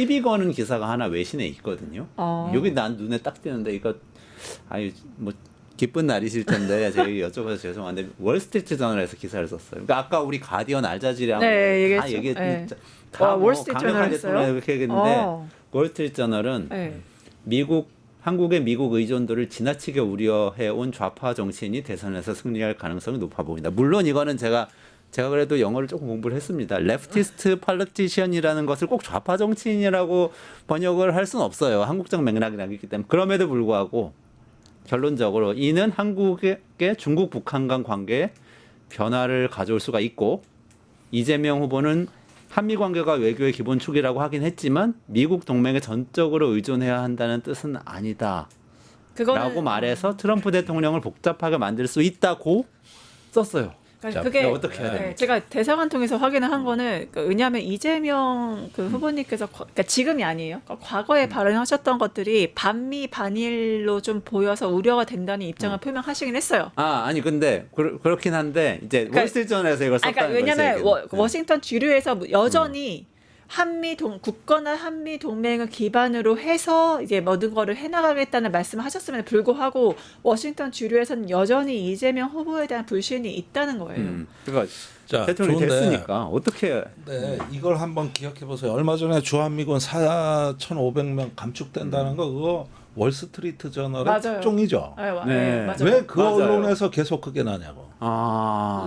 시비 거는 기사가 하나 외신에 있거든요. 여기 난 눈에 딱 띄는데 이거 아유 뭐 기쁜 날이실 텐데 제가 여쭤봐서 죄송한데 월스트리트 저널에서 기사를 썼어요. 그러니까 아까 우리 가디언 알자지랑 네, 다 얘기했죠. 월스트리트 저널 했어요? 이렇게 얘기했는데 월스트리트 저널은 한국의 미국 의존도를 지나치게 우려해온 좌파 정치인이 대선에서 승리할 가능성이 높아 보인다. 물론 이거는 제가 그래도 영어를 조금 공부를 했습니다. 레프티스트 팔러티시언이라는 것을 꼭 좌파 정치인이라고 번역을 할 수는 없어요. 한국적 맥락이 있기 때문에. 그럼에도 불구하고 결론적으로 이는 한국의 중국 북한 간 관계에 변화를 가져올 수가 있고 이재명 후보는 한미 관계가 외교의 기본축이라고 하긴 했지만 미국 동맹에 전적으로 의존해야 한다는 뜻은 아니다. 라고 말해서 트럼프 대통령을 복잡하게 만들 수 있다고 썼어요. 그러니까 그게 어떻게 해야 됩니까? 제가 대사관 통해서 확인을 한 거는 왜냐하면 이재명 그 후보님께서 그러니까 지금이 아니에요. 그러니까 과거에 발언하셨던 것들이 반미 반일로 좀 보여서 우려가 된다는 입장을 표명하시긴 했어요. 아니 근데 그렇긴 한데 이제 월스트리트저널에서 이걸 썼다는 거죠. 왜냐하면 워싱턴 주류에서 여전히 굳건한 한미 동맹을 기반으로 해서 이제 모든 거를 해나가겠다는 말씀을 하셨음에도 불구하고 워싱턴 주류에서는 여전히 이재명 후보에 대한 불신이 있다는 거예요. 그러니까 대통령이 됐으니까 어떻게? 네, 이걸 한번 기억해 보세요. 얼마 전에 주한미군 4,500명 감축된다는 거 그거 월스트리트 저널의 특종이죠. 네, 맞아요. 왜 그 언론에서 계속 그게 나냐고.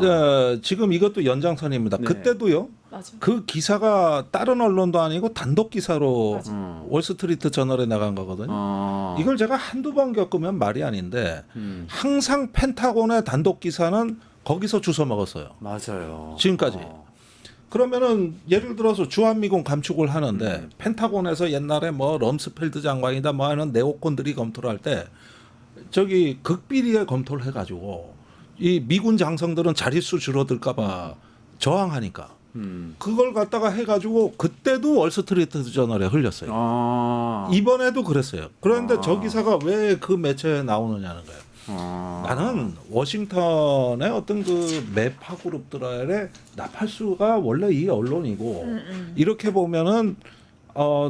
네, 지금 이것도 연장선입니다. 네. 그때도요. 맞아. 그 기사가 다른 언론도 아니고 단독 기사로 월스트리트 저널에 나간 거거든요. 이걸 제가 한두 번 겪으면 말이 아닌데 항상 펜타곤의 단독 기사는 거기서 주워 먹었어요. 맞아요. 지금까지. 그러면은 예를 들어서 주한미군 감축을 하는데 펜타곤에서 옛날에 뭐 럼스펠드 장관이다 뭐 하는 네오콘들이 검토를 할 때 저기 극비리에 검토를 해가지고 이 미군 장성들은 자릿수 줄어들까봐 저항하니까 그걸 갖다가 해가지고 그때도 월스트리트 저널에 흘렸어요. 이번에도 그랬어요. 그런데 저 기사가 왜 그 매체에 나오느냐는 거예요. 나는 워싱턴의 어떤 그 매파 그룹들의 나팔수가 원래 이 언론이고 이렇게 보면은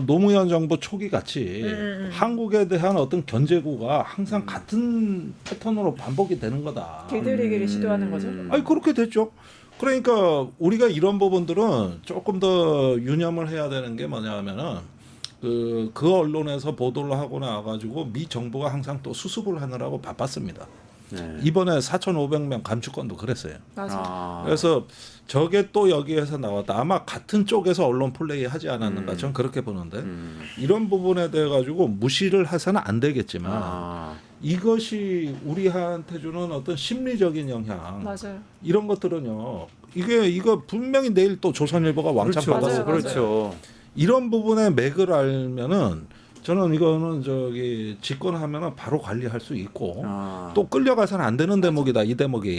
노무현 정부 초기 같이 한국에 대한 어떤 견제구가 항상 같은 패턴으로 반복이 되는 거다. 길들이기를 시도하는 거죠. 아니 그렇게 됐죠. 그러니까 우리가 이런 부분들은 조금 더 유념을 해야 되는 게 뭐냐면은 그 언론에서 보도를 하고 나와가지고 미 정부가 항상 또 수습을 하느라고 바빴습니다. 네. 이번에 4,500명 감축건도 그랬어요. 맞아. 그래서 저게 또 여기에서 나왔다. 아마 같은 쪽에서 언론 플레이 하지 않았는가 저는 그렇게 보는데 이런 부분에 대해 가지고 무시를 해서는 안 되겠지만 이것이 우리한테 주는 어떤 심리적인 영향 맞아요. 이런 것들은요. 이거 분명히 내일 또 조선일보가 왕창 받아서 그렇죠. 이런 부분의 맥을 알면은 저는 이거는 저기 집권하면은 바로 관리할 수 있고 또 끌려가서는 안 되는 대목이다 이 대목이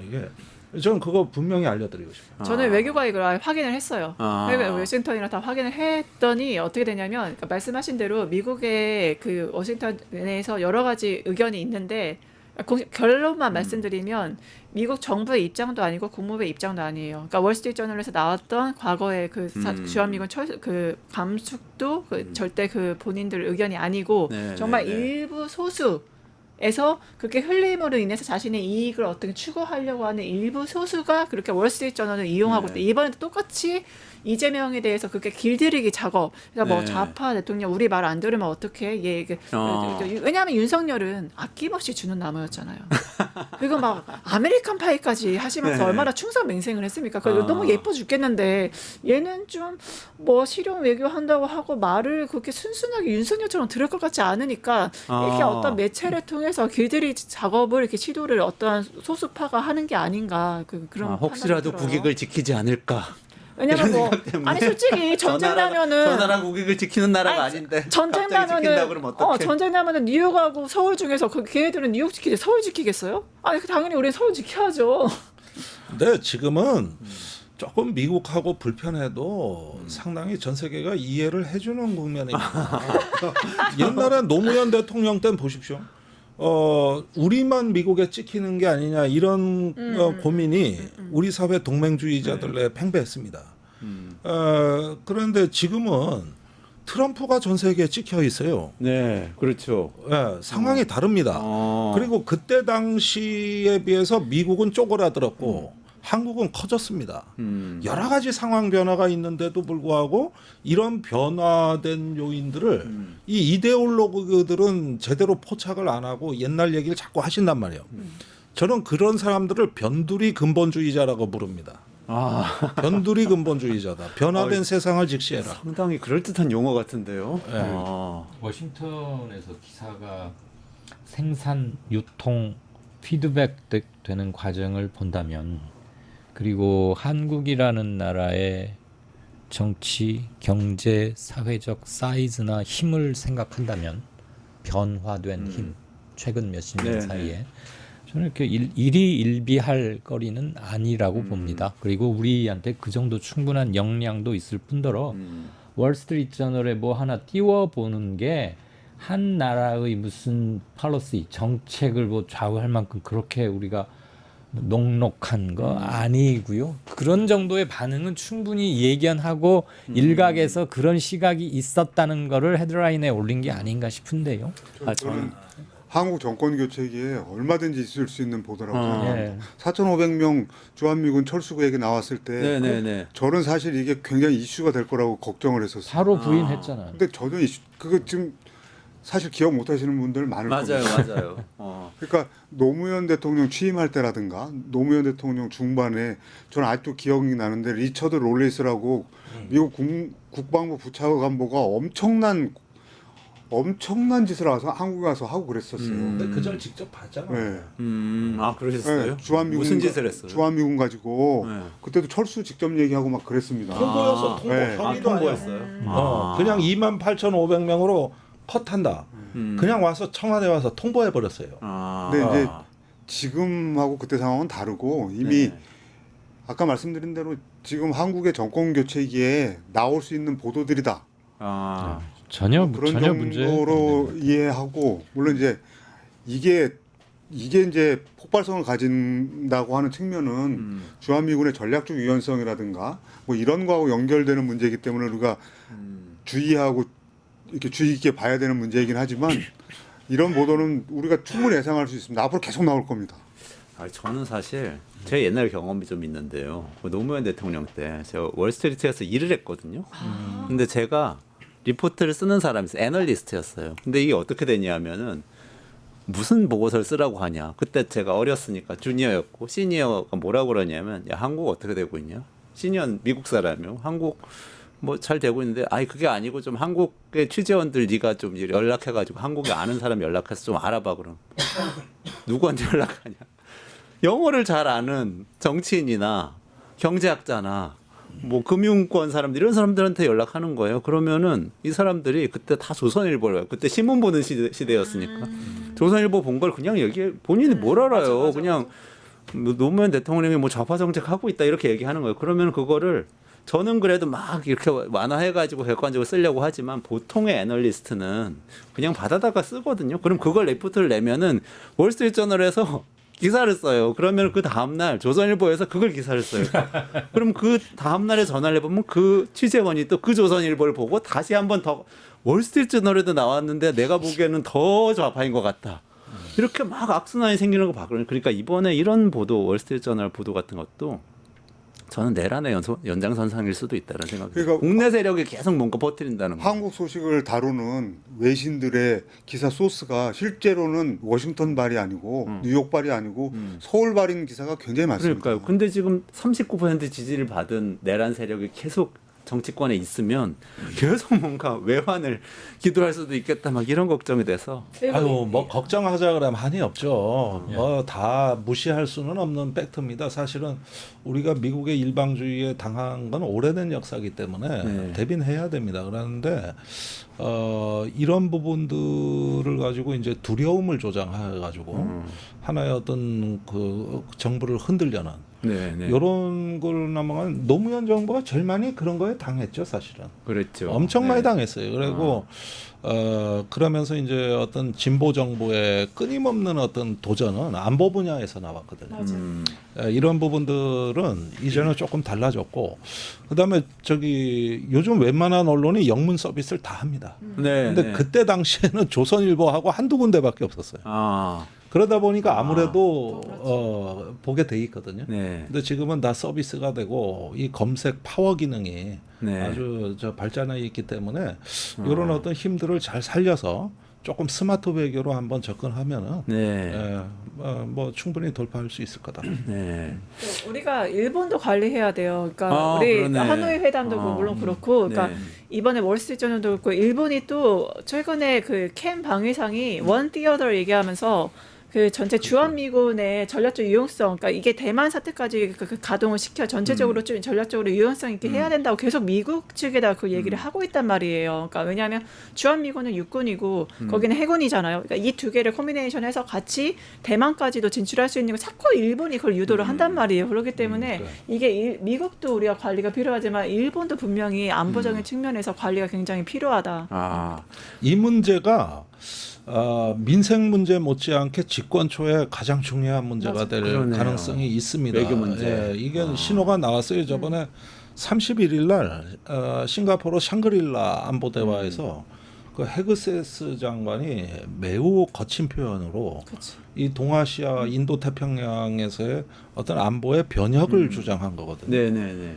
이게 저는 그거 분명히 알려드리고 싶어요. 저는 외교가 이걸 확인을 했어요. 워싱턴이랑 다 확인을 했더니 어떻게 되냐면 그러니까 말씀하신 대로 미국의 그 워싱턴에서 여러 가지 의견이 있는데 결론만 말씀드리면 미국 정부의 입장도 아니고 국무부의 입장도 아니에요. 그러니까 월스트리트 저널에서 나왔던 과거의 그 주한미군 그 감축도 절대 그 본인들 의견이 아니고 정말 일부 소수에서 그렇게 흘림으로 인해서 자신의 이익을 어떻게 추구하려고 하는 일부 소수가 그렇게 월스트리트 저널을 이용하고 있다. 이번에도 똑같이 이재명에 대해서 그렇게 길들이기 작업. 그러니까 뭐 좌파 대통령 우리 말 안 들으면 어떡해? 왜냐하면 윤석열은 아낌없이 주는 나무였잖아요. 그리고 막 아메리칸 파이까지 하시면서 얼마나 충성맹생을 했습니까? 너무 예뻐 죽겠는데 얘는 좀 뭐 실용 외교한다고 하고 말을 그렇게 순순하게 윤석열처럼 들을 것 같지 않으니까 이렇게 어떤 매체를 통해서 길들이기 작업을 이렇게 시도를 어떠한 소수파가 하는 게 아닌가 그런 혹시라도 국익을 지키지 않을까. 왜냐면 뭐 아니 솔직히 전쟁 나면은 저 나라 국익을 지키는 나라가 아닌데 전쟁 나면은 뉴욕하고 서울 중에서 걔네들은 뉴욕 지키지 서울 지키겠어요? 아니 당연히 우리는 서울 지켜야죠. 근데 지금은 조금 미국하고 불편해도 상당히 전 세계가 이해를 해주는 국면입니다. 옛날에 노무현 대통령 때는 보십시오. 우리만 미국에 찍히는 게 아니냐 이런 고민이 우리 사회 동맹주의자들에 팽배했습니다. 그런데 지금은 트럼프가 전 세계에 찍혀 있어요. 네, 그렇죠. 예, 상황이 다릅니다. 그리고 그때 당시에 비해서 미국은 쪼그라들었고 한국은 커졌습니다. 여러 가지 상황 변화가 있는데도 불구하고 이런 변화된 요인들을 이 이데올로그들은 제대로 포착을 안 하고 옛날 얘기를 자꾸 하신단 말이에요. 저는 그런 사람들을 변두리 근본주의자라고 부릅니다. 아, 변두리 근본주의자다. 변화된 세상을 직시해라. 상당히 그럴듯한 용어 같은데요. 네. 워싱턴에서 기사가 생산, 유통, 피드백 되는 과정을 본다면 그리고 한국이라는 나라의 정치, 경제, 사회적 사이즈나 힘을 생각한다면 변화된 힘, 최근 몇십 년 네, 사이에 저는 이렇게 일희일비할 거리는 아니라고 봅니다. 그리고 우리한테 그 정도 충분한 역량도 있을 뿐더러 월스트리트 저널에 뭐 하나 띄워보는 게 한 나라의 무슨 팔로시 정책을 뭐 좌우할 만큼 그렇게 우리가 녹록한 거 아니고요. 그런 정도의 반응은 충분히 예견하고 일각에서 그런 시각이 있었다는 거를 헤드라인에 올린 게 아닌가 싶은데요. 저는 한국 정권 교체기에 얼마든지 있을 수 있는 보도라고 생각합니다. 예. 4,500명 주한미군 철수구 얘기 나왔을 때 네네네. 저는 사실 이게 굉장히 이슈가 될 거라고 걱정을 했었어요. 바로 부인했잖아요. 근데 전혀 그거 지금 사실 기억 못 하시는 분들 많을 맞아요, 겁니다. 맞아요. 그러니까 노무현 대통령 취임할 때라든가 노무현 대통령 중반에 저는 아직도 기억이 나는데 리처드 롤레이스라고 미국 국방부 부차관보가 엄청난 짓을 와서 한국에 와서 하고 그랬었어요. 근데 그절 직접 봤잖아요. 네. 아, 그러셨어요? 네, 주한미군 무슨 짓을 했어요? 주한미군 가지고 네. 그때도 철수 직접 얘기하고 막 그랬습니다. 통보였어, 통보. 네. 협의도 아니야. 통보했어요? 그냥 28,500명으로 컷한다. 그냥 와서 청와대 와서 통보해 버렸어요. 근데 이제 지금하고 그때 상황은 다르고 이미 네. 아까 말씀드린 대로 지금 한국의 정권 교체기에 나올 수 있는 보도들이다. 전혀 그런 문제 정도로 이해하고 물론 이제 이게 이제 폭발성을 가진다고 하는 측면은 주한미군의 전략적 유연성이라든가 뭐 이런 거하고 연결되는 문제이기 때문에 우리가 주의하고 이렇게 주의 깊게 봐야 되는 문제이긴 하지만 이런 보도는 우리가 충분히 예상할 수 있습니다. 앞으로 계속 나올 겁니다. 저는 사실 제 옛날 경험이 좀 있는데요. 노무현 대통령 때 제가 월스트리트에서 일을 했거든요. 근데 제가 리포트를 쓰는 사람이 애널리스트였어요. 근데 이게 어떻게 되냐면은 무슨 보고서를 쓰라고 하냐. 그때 제가 어렸으니까 주니어였고 시니어가 뭐라고 그러냐면 야, 한국 어떻게 되고 있냐. 시니어는 미국 사람이요. 한국 뭐 잘 되고 있는데 그게 아니고 좀 한국의 취재원들 네가 좀 연락해가지고 한국에 아는 사람 연락해서 좀 알아봐 그럼. 누구한테 연락하냐. 영어를 잘 아는 정치인이나 경제학자나 뭐 금융권 사람들 이런 사람들한테 연락하는 거예요. 그러면은 이 사람들이 그때 다 조선일보를 그때 신문 보는 시대였으니까 조선일보 본 걸 그냥 얘기해. 본인이 뭘 알아요. 맞아. 그냥 노무현 대통령이 뭐 좌파 정책 하고 있다 이렇게 얘기하는 거예요. 그러면 그거를 저는 그래도 막 이렇게 완화해가지고 객관적으로 쓰려고 하지만 보통의 애널리스트는 그냥 받아다가 쓰거든요. 그럼 그걸 리포트를 내면은 월스트리트저널에서 기사를 써요. 그러면 그 다음날 조선일보에서 그걸 기사를 써요. 그럼 그 다음날에 전화를 해보면 그 취재원이 또 그 조선일보를 보고 다시 한번 더 월스트리트저널에도 나왔는데 내가 보기에는 더 좌파인 것 같다. 이렇게 막 악순환이 생기는 거 봐. 그러니까 이번에 이런 보도 월스트리트저널 보도 같은 것도 저는 내란의 연장선상일 수도 있다는 생각이 들어요. 그러니까 국내 세력이 계속 뭔가 퍼뜨린다는 거. 한국 소식을 다루는 외신들의 기사 소스가 실제로는 워싱턴 발이 아니고 뉴욕 발이 아니고 서울 발인 기사가 굉장히 많습니다. 그러니까요. 근데 지금 39% 지지를 받은 내란 세력이 계속 정치권에 있으면 계속 뭔가 외환을 기도할 수도 있겠다 막 이런 걱정이 돼서 아유 뭐 걱정하자 그러면 한이 없죠. 뭐 다 무시할 수는 없는 팩트입니다. 사실은 우리가 미국의 일방주의에 당한 건 오래된 역사이기 때문에 대비해야 됩니다. 그런데 이런 부분들을 가지고 이제 두려움을 조장해 가지고 하나의 어떤 그 정부를 흔들려는 네, 네. 이런 걸 넘어간 노무현 정부가 제일 많이 그런 거에 당했죠, 사실은. 그랬죠. 엄청 많이 네. 당했어요. 그리고 그러면서 이제 어떤 진보 정부의 끊임없는 어떤 도전은 안보 분야에서 나왔거든요. 맞아요. 이런 부분들은 이제는 조금 달라졌고, 그다음에 저기 요즘 웬만한 언론이 영문 서비스를 다 합니다. 네. 근데 네. 그때 당시에는 조선일보하고 한두 군데밖에 없었어요. 아, 그러다 보니까 아무래도 보게 돼 있거든요. 네. 근데 지금은 다 서비스가 되고 이 검색 파워 기능이 네. 아주 발전해 있기 때문에 이런 어떤 힘들을 잘 살려서 조금 스마트 외교로 한번 접근하면은 네. 뭐 충분히 돌파할 수 있을 거다. 네. 또 우리가 일본도 관리해야 돼요. 그러니까 우리 그러네. 하노이 회담도 물론 그렇고, 그러니까 네. 이번에 월스트리트저널도 그렇고 일본이 또 최근에 그 켄 방위상이 원 티어더를 얘기하면서 그 전체 주한미군의 전략적 유용성, 그러니까 이게 대만 사태까지 그 가동을 시켜 전체적으로 좀 전략적으로 유용성 있게 해야 된다고 계속 미국 측에다 그 얘기를 하고 있단 말이에요. 그러니까 왜냐하면 주한미군은 육군이고 거기는 해군이잖아요. 그러니까 이 두 개를 콤비네이션해서 같이 대만까지도 진출할 수 있는 거 자꾸 일본이 그걸 유도를 한단 말이에요. 그렇기 때문에 이게 미국도 우리가 관리가 필요하지만 일본도 분명히 안보적인 측면에서 관리가 굉장히 필요하다. 아, 이 문제가 민생 문제 못지않게 집권 초에 가장 중요한 문제가 될 그러네요. 가능성이 있습니다. 외교 문제. 예, 이게 신호가 나왔어요. 저번에 31일 날 싱가포르 샹그릴라 안보 대화에서 그 헤그세스 장관이 매우 거친 표현으로 그치. 이 동아시아 인도 태평양에서의 어떤 안보의 변혁을 주장한 거거든요. 네, 네, 네.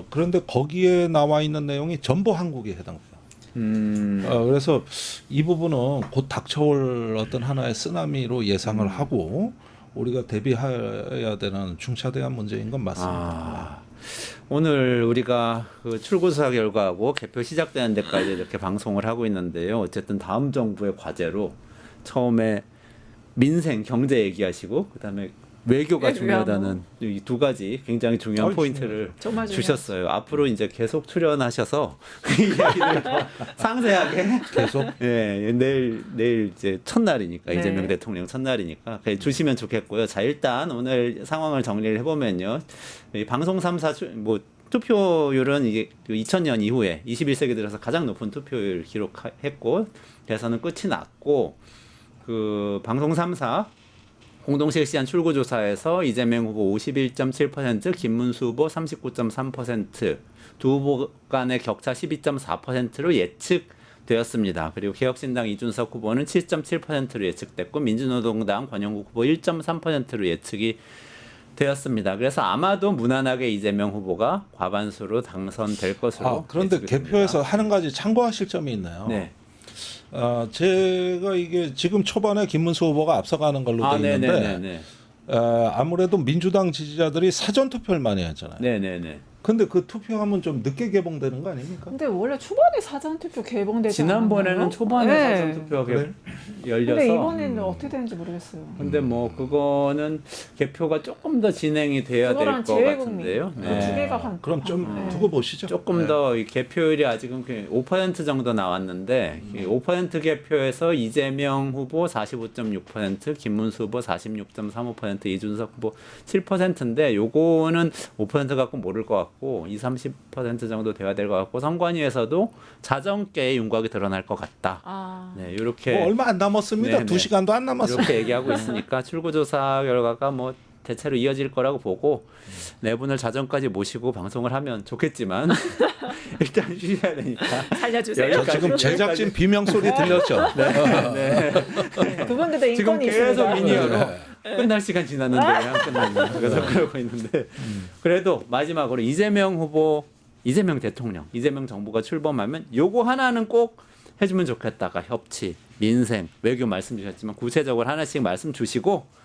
그런데 거기에 나와 있는 내용이 전부 한국에 해당돼요. 그래서 이 부분은 곧 닥쳐올 어떤 하나의 쓰나미로 예상을 하고 우리가 대비해야 되는 중차대한 문제인 건 맞습니다. 아, 오늘 우리가 그 출구조사 결과하고 개표 시작되는 데까지 이렇게 방송을 하고 있는데요. 어쨌든 다음 정부의 과제로 처음에 민생 경제 얘기하시고 그다음에 외교가 중요하다는 이 두 가지 굉장히 중요한 포인트를 정말 주셨어요. 앞으로 이제 계속 출연하셔서 이 이야기를 더 상세하게 계속 예, 내일 이제 첫날이니까 네. 이재명 대통령 첫날이니까 주시면 좋겠고요. 자, 일단 오늘 상황을 정리를 해보면요. 이 방송 3사 뭐 투표율은 이게 2000년 이후에 21세기 들어서 가장 높은 투표율 기록했고 대선은 끝이 났고 그 방송 3사 공동 실시한 출구조사에서 이재명 후보 51.7%, 김문수 후보 39.3%, 두 후보 간의 격차 12.4%로 예측되었습니다. 그리고 개혁신당 이준석 후보는 7.7%로 예측됐고 민주노동당 권영국 후보 1.3%로 예측이 되었습니다. 그래서 아마도 무난하게 이재명 후보가 과반수로 당선될 것으로 그런데 예측이 됩니다. 개표에서 한 가지 참고하실 점이 있나요? 네. 제가 이게 지금 초반에 김문수 후보가 앞서가는 걸로 돼 있는데 네네네. 아무래도 민주당 지지자들이 사전 투표를 많이 했잖아요. 네네네. 근데 그 투표하면 좀 늦게 개봉되는 거 아닙니까? 근데 원래 초반에 사전투표 개봉되지 지난번에는 않았나요? 초반에 네. 사전투표가 그래? 열려서 근데 이번에는 어떻게 되는지 모르겠어요. 근데 뭐 그거는 개표가 조금 더 진행이 돼야 될 그거랑 것 재외국민 같은데요. 그 두 개가 한 그럼 좀 네. 두고 보시죠. 조금 더 이 개표율이 아직은 5% 정도 나왔는데 이 5% 개표에서 이재명 후보 45.6%, 김문수 후보 46.35%, 이준석 후보 7%인데 요거는 5% 갖고 모를 것 같고 20-30% 정도 돼야 될 것 같고 선관위에서도 자정께에 윤곽이 드러날 것 같다. 아. 네, 이렇게 뭐 얼마 안 남았습니다. 네, 2시간도 안 남았습니다. 이렇게 얘기하고 있으니까 출구조사 결과가 뭐 대체로 이어질 거라고 보고 네 분을 자정까지 모시고 방송을 하면 좋겠지만 일단 쉬셔야 되니까 살려주세요. 저 지금 제작진 비명 소리 들렸죠? 네. 그분들도 지금 인권이 계속 있습니다. 미니어로 끝날 시간 지났는데 안 끝났네. 그래서 그러고 있는데 그래도 마지막으로 이재명 후보, 이재명 대통령, 이재명 정부가 출범하면 요거 하나는 꼭 해주면 좋겠다가 협치, 민생, 외교 말씀 주셨지만 구체적으로 하나씩 말씀 주시고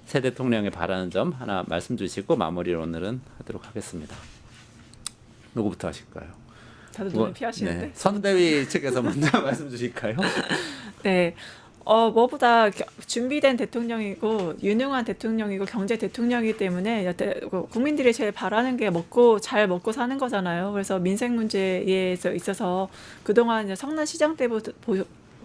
새 대통령에 바라는 점 하나 말씀 주시고 마무리를 오늘은 하도록 하겠습니다. 누구부터 하실까요? 다들 눈을 피하시는데. 네. 선대위 측에서 먼저 말씀 주실까요? 네. 뭐보다 준비된 대통령이고 유능한 대통령이고 경제 대통령이기 때문에 여태 국민들이 제일 바라는 게 잘 먹고 사는 거잖아요. 그래서 민생 문제에 있어서 그동안 이제 성남시장 때부터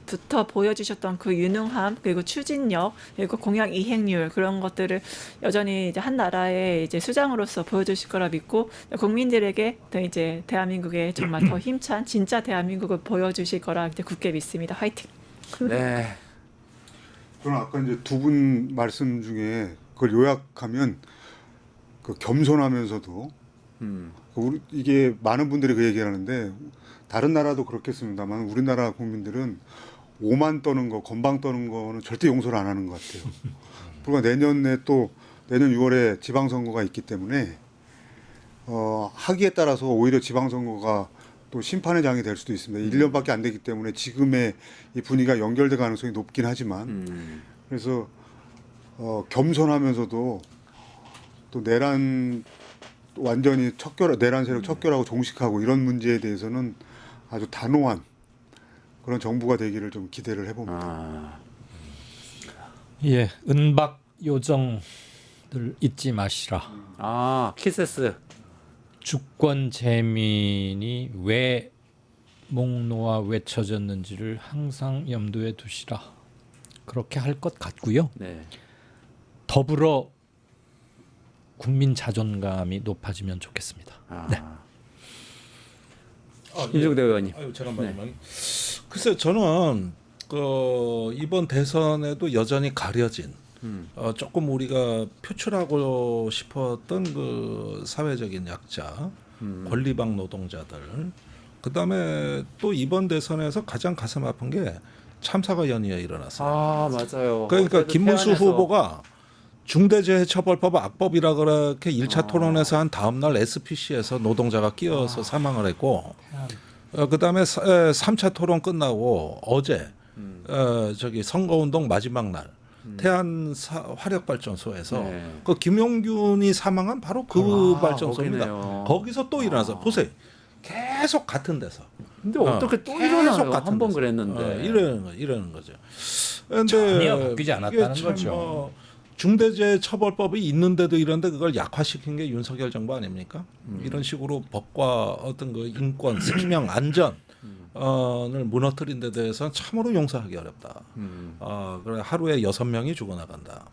부터 보여주셨던 그 유능함 그리고 추진력 그리고 공약 이행률 그런 것들을 여전히 이제 한 나라의 이제 수장으로서 보여주실 거라 믿고 국민들에게 더 이제 대한민국에 정말 더 힘찬 진짜 대한민국을 보여주실 거라 이제 굳게 믿습니다. 화이팅. 네. 저는 아까 이제 두 분 말씀 중에 그걸 요약하면 그 겸손하면서도 이게 많은 분들이 그 얘기를 하는데 다른 나라도 그렇겠습니다만 우리나라 국민들은 오만 떠는 거, 건방 떠는 거는 절대 용서를 안 하는 것 같아요. 불과 내년 6월에 지방선거가 있기 때문에 하기에 따라서 오히려 지방선거가 또 심판의 장이 될 수도 있습니다. 1년밖에 안 되기 때문에 지금의 이 분위기가 연결될 가능성이 높긴 하지만 그래서 겸손하면서도 또 내란 완전히 내란 세력 척결하고 종식하고 이런 문제에 대해서는 아주 단호한 그런 정부가 되기를 좀 기대를 해봅니다. 예, 은박 요정들 잊지 마시라. 키세스. 주권 재민이 왜 목놓아 외쳐졌는지를 항상 염두에 두시라. 그렇게 할 것 같고요. 네. 더불어 국민 자존감이 높아지면 좋겠습니다. 네. 김종대 의원님. 아유 잠깐만요. 글쎄 저는 이번 대선에도 여전히 가려진 조금 우리가 표출하고 싶었던 그 사회적인 약자, 권리방 노동자들, 그다음에 또 이번 대선에서 가장 가슴 아픈 게 참사가 연이어 일어났어요. 맞아요. 그러니까 김문수 태안에서. 후보가 중대재해처벌법 악법이라 그렇게 1차 토론에서 한 다음 날 SPC에서 노동자가 끼어서 사망을 했고 그다음에 3차 토론 끝나고 어제 저기 선거운동 마지막 날 태안 화력발전소에서 네. 그 김용균이 사망한 바로 그 발전소입니다. 거기네요. 거기서 또 일어나서 보세요. 계속 같은 데서. 근데 어떻게 또 일어나요? 한 번 그랬는데. 이러는 거죠. 근데 전혀 바뀌지 않았다는 이게 참 거죠. 중대재해처벌법이 있는데도 이런데 그걸 약화시킨 게 윤석열 정부 아닙니까? 이런 식으로 법과 어떤 그 인권, 생명, 안전 을 무너뜨린 데 대해서는 참으로 용서하기 어렵다. 그래 하루에 6명이 죽어나간다.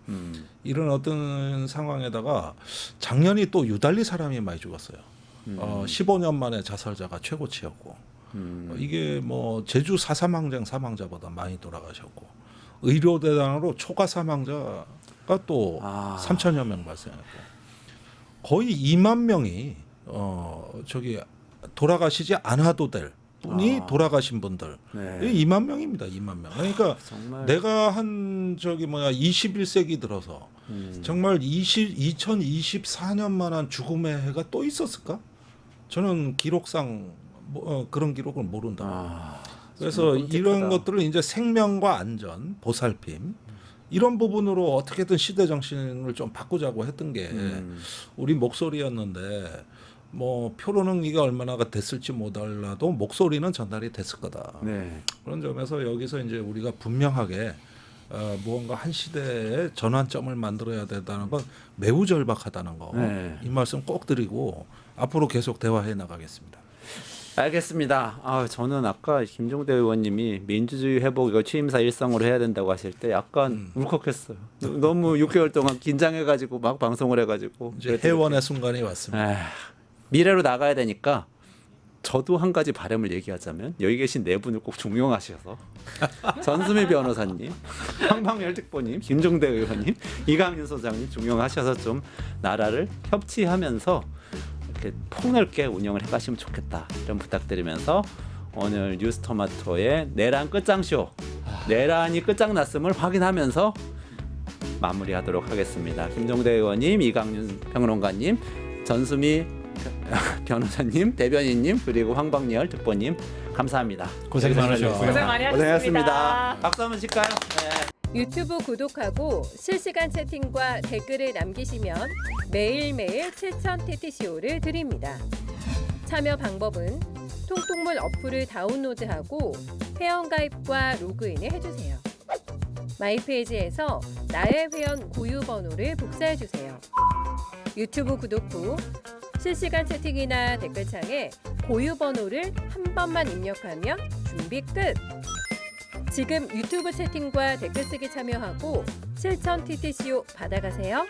이런 어떤 상황에다가 작년이 또 유달리 사람이 많이 죽었어요. 15년 만에 자살자가 최고치였고 이게 뭐 제주 사사망장 사망자보다 많이 돌아가셨고 의료대단으로 초과 사망자가 또 3천여 명 발생했고 거의 2만 명이 저기 돌아가시지 않아도 될 분이 돌아가신 분들 네. 2만 명입니다. 2만 명. 그러니까 정말. 내가 한 저기 21세기 들어서 정말 2024년만한 죽음의 해가 또 있었을까? 저는 기록상 그런 기록을 모른다. 그래서 이런 것들을 이제 생명과 안전, 보살핌 이런 부분으로 어떻게든 시대 정신을 좀 바꾸자고 했던 게 우리 목소리였는데 뭐 표로는 이게 얼마나 됐을지 몰라도 목소리는 전달이 됐을 거다. 네. 그런 점에서 여기서 이제 우리가 분명하게 무언가 한 시대의 전환점을 만들어야 된다는 건 매우 절박하다는 거. 네. 이 말씀 꼭 드리고 앞으로 계속 대화해 나가겠습니다. 알겠습니다. 저는 아까 김종대 의원님이 민주주의 회복 이거 취임사 일성으로 해야 된다고 하실 때 약간 울컥했어요. 너무 6개월 동안 긴장해가지고 막 방송을 해가지고 이제 회원의 순간이 왔습니다. 미래로 나가야 되니까 저도 한 가지 바람을 얘기하자면 여기 계신 네 분을 꼭 중용하셔서 전수미 변호사님, 황방열 특보님, 김종대 의원님, 이강윤 소장님 중용하셔서 좀 나라를 협치하면서 이렇게 폭넓게 운영을 해가시면 좋겠다 이런 부탁드리면서 오늘 뉴스토마토의 내란 끝장쇼 내란이 끝장났음을 확인하면서 마무리하도록 하겠습니다. 김종대 의원님, 이강윤 평론가님, 전수미 변호사님, 대변인님 그리고 황방열 특보님 감사합니다. 고생 많으셨고요. 고생 많이 하셨습니다. 고생하셨습니다. 박수 한번 칠까요? 네. 유튜브 구독하고 실시간 채팅과 댓글을 남기시면 매일매일 7천 TTCO를 드립니다. 참여 방법은 통통물 어플을 다운로드하고 회원가입과 로그인을 해주세요. 마이페이지에서 나의 회원 고유 번호를 복사해주세요. 유튜브 구독 후 실시간 채팅이나 댓글창에 고유 번호를 한 번만 입력하면 준비 끝! 지금 유튜브 채팅과 댓글 쓰기 참여하고 실천 TTCO 받아가세요.